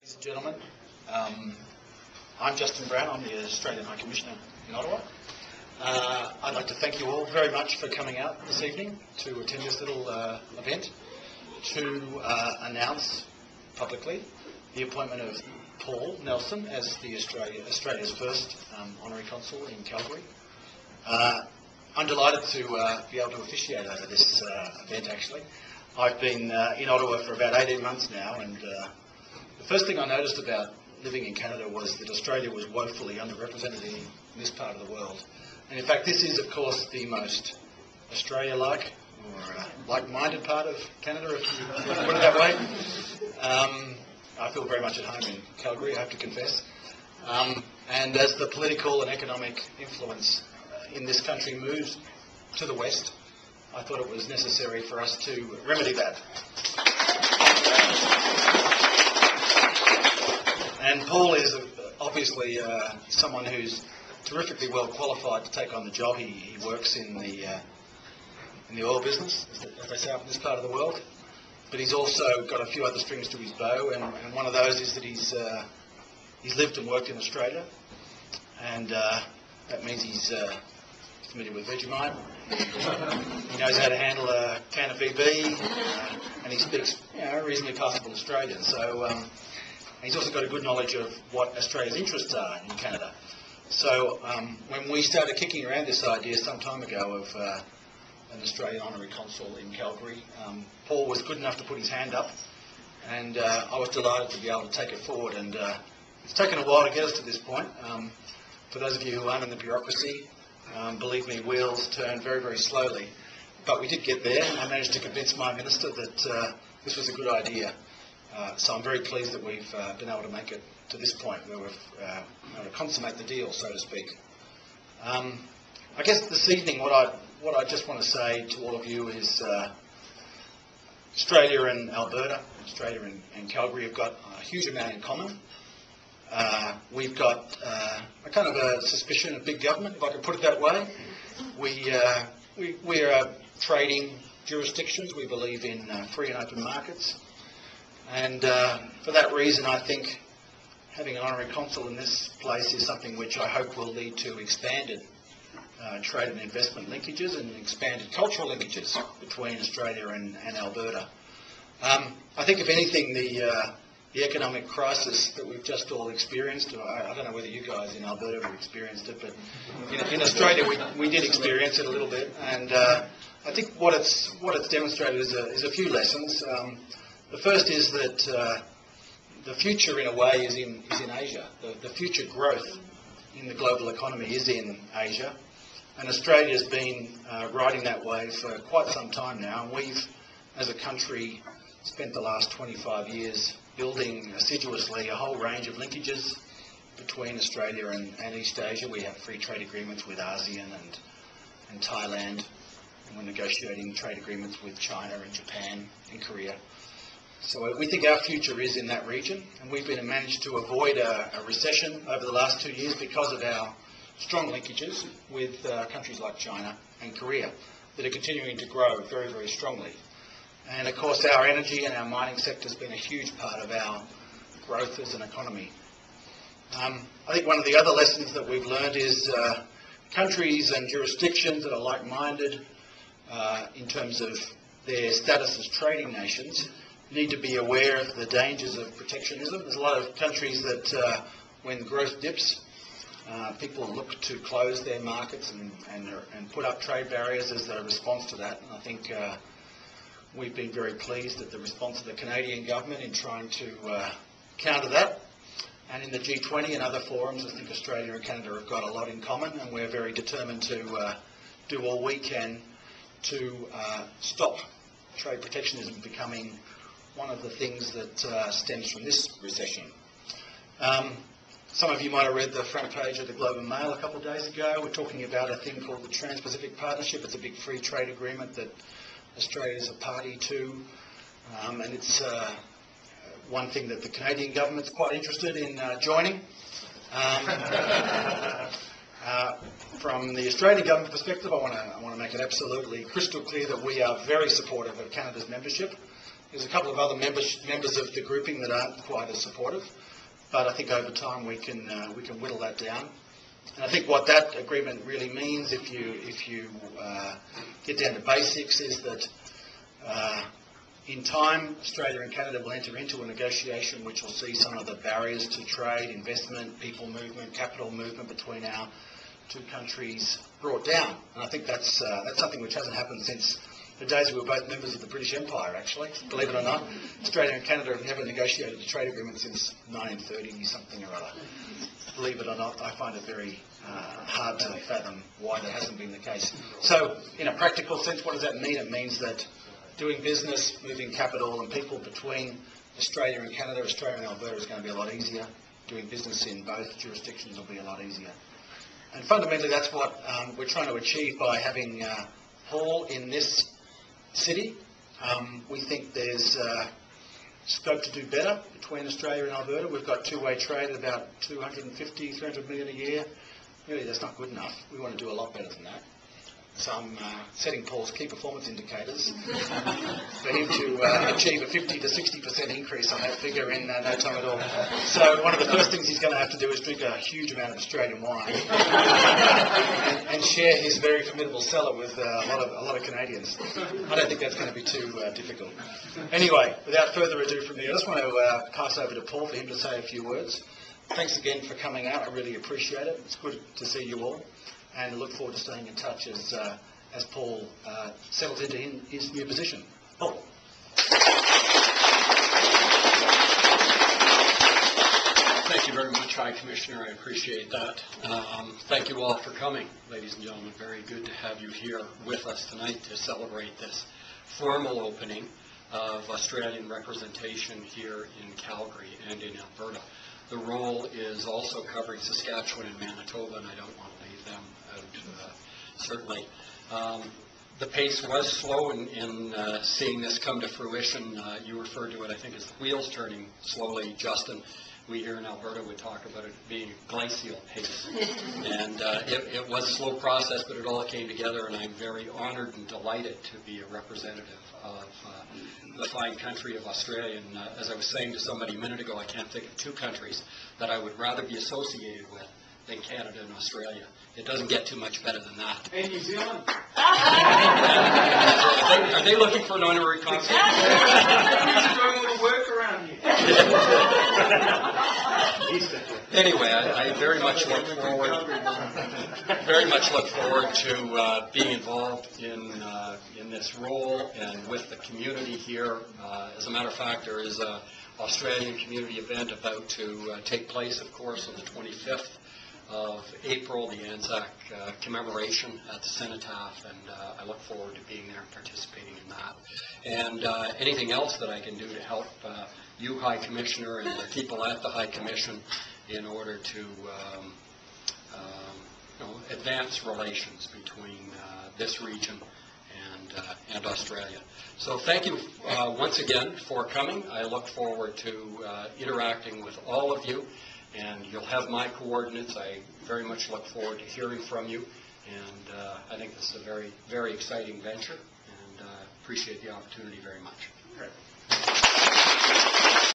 Ladies and gentlemen, I'm Justin Brown. I'm the Australian High Commissioner in Ottawa. I'd like to thank you all very much for coming out this evening to attend this little event to announce publicly the appointment of Paul Nelson as the Australia's first Honorary Consul in Calgary. I'm delighted to be able to officiate over this event actually. I've been in Ottawa for about 18 months now, and the first thing I noticed about living in Canada was that Australia was woefully underrepresented in this part of the world. And in fact, this is, of course, the most Australia-like or like-minded part of Canada, if you put it that way. I feel very much at home in Calgary, I have to confess. And as the political and economic influence in this country moves to the west, I thought it was necessary for us to remedy that. And Paul is obviously someone who's terrifically well qualified to take on the job. He works in the oil business, as they say up in this part of the world. But he's also got a few other strings to his bow, and one of those is that he's lived and worked in Australia, and that means he's familiar with Vegemite. He knows how to handle a can of VB, and he speaks reasonably passable Australian. So. He's also got a good knowledge of what Australia's interests are in Canada. So when we started kicking around this idea some time ago of an Australian Honorary Consul in Calgary, Paul was good enough to put his hand up, and I was delighted to be able to take it forward. And it's taken a while to get us to this point. For those of you who aren't in the bureaucracy, believe me, wheels turn very, very slowly. But we did get there, and I managed to convince my minister that this was a good idea. So I'm very pleased that we've been able to make it to this point where we've been able to consummate the deal, so to speak. I guess this evening what I just want to say to all of you is Australia and Alberta, Australia and Calgary have got a huge amount in common. We've got a kind of a suspicion of big government, if I can put it that way. We are trading jurisdictions. We believe in free and open markets. And for that reason, I think having an honorary consul in this place is something which I hope will lead to expanded trade and investment linkages and expanded cultural linkages between Australia and Alberta. I think, if anything, the economic crisis that we've just all experienced, I don't know whether you guys in Alberta have experienced it, but in Australia we did experience it a little bit. And I think what it's demonstrated is a few lessons. The first is that the future, in a way, is in Asia. The future growth in the global economy is in Asia, and Australia's been riding that wave for quite some time now. And we've, as a country, spent the last 25 years building assiduously a whole range of linkages between Australia and East Asia. We have free trade agreements with ASEAN and Thailand, and we're negotiating trade agreements with China and Japan and Korea. So we think our future is in that region, and we've managed to avoid a recession over the last 2 years because of our strong linkages with countries like China and Korea that are continuing to grow very, very strongly. And of course our energy and our mining sector has been a huge part of our growth as an economy. I think one of the other lessons that we've learned is countries and jurisdictions that are like-minded in terms of their status as trading nations need to be aware of the dangers of protectionism. There's a lot of countries that when growth dips, people look to close their markets and put up trade barriers as a response to that. And I think we've been very pleased at the response of the Canadian government in trying to counter that. And in the G20 and other forums, I think Australia and Canada have got a lot in common, and we're very determined to do all we can to stop trade protectionism becoming one of the things that stems from this recession. Some of you might have read the front page of the Globe and Mail a couple of days ago. We're talking about a thing called the Trans-Pacific Partnership. It's a big free trade agreement that Australia is a party to, and it's one thing that the Canadian government's quite interested in joining. From the Australian government perspective, I want to make it absolutely crystal clear that we are very supportive of Canada's membership. There's a couple of other members of the grouping that aren't quite as supportive, but I think over time we can whittle that down. And I think what that agreement really means, if you get down to basics, is that in time Australia and Canada will enter into a negotiation which will see some of the barriers to trade, investment, people movement, capital movement between our two countries brought down. And I think that's something which hasn't happened since the days we were both members of the British Empire, actually, believe it or not. Australia and Canada have never negotiated a trade agreement since 1930 something or other. Believe it or not, I find it very hard to fathom why that hasn't been the case. So, in a practical sense, what does that mean? It means that doing business, moving capital and people between Australia and Canada, Australia and Alberta is going to be a lot easier. Doing business in both jurisdictions will be a lot easier. And fundamentally, that's what we're trying to achieve by having Paul in this city. We think there's scope to do better between Australia and Alberta. We've got two-way trade at about 250, 300 million a year. Really, that's not good enough. We want to do a lot better than that. So I'm setting Paul's key performance indicators for him to achieve a 50 to 60% increase on that figure in no time at all. So one of the first things he's going to have to do is drink a huge amount of Australian wine and share his very formidable cellar with a lot of Canadians. I don't think that's going to be too difficult. Anyway, without further ado from me, I just want to pass over to Paul for him to say a few words. Thanks again for coming out. I really appreciate it. It's good to see you all. And look forward to staying in touch as Paul settles into his new position. Paul. Thank you very much, High Commissioner. I appreciate that. Thank you all for coming, ladies and gentlemen. Very good to have you here with us tonight to celebrate this formal opening of Australian representation here in Calgary and in Alberta. The role is also covering Saskatchewan and Manitoba, and I don't want to leave them out, certainly. The pace was slow in seeing this come to fruition. You referred to it, I think, as the wheels turning slowly, Justin. We here in Alberta would talk about it being a glacial pace. And it was a slow process, but it all came together, and I'm very honored and delighted to be a representative of the fine country of Australia. And as I was saying to somebody a minute ago, I can't think of two countries that I would rather be associated with than Canada and Australia. It doesn't get too much better than that. And New Zealand. Are they looking for an honorary consul? He's doing all the work around here. Anyway, I very much look forward to being involved in this role and with the community here. As a matter of fact, there is an Australian community event about to take place, of course, on the 25th of April, the Anzac commemoration at the Cenotaph, and I look forward to being there and participating in that. And anything else that I can do to help you, High Commissioner, and the people at the High Commission in order to advance relations between this region and Australia. So thank you once again for coming. I look forward to interacting with all of you, and you'll have my coordinates. I very much look forward to hearing from you, and I think this is a very, very exciting venture, and appreciate the opportunity very much. Great.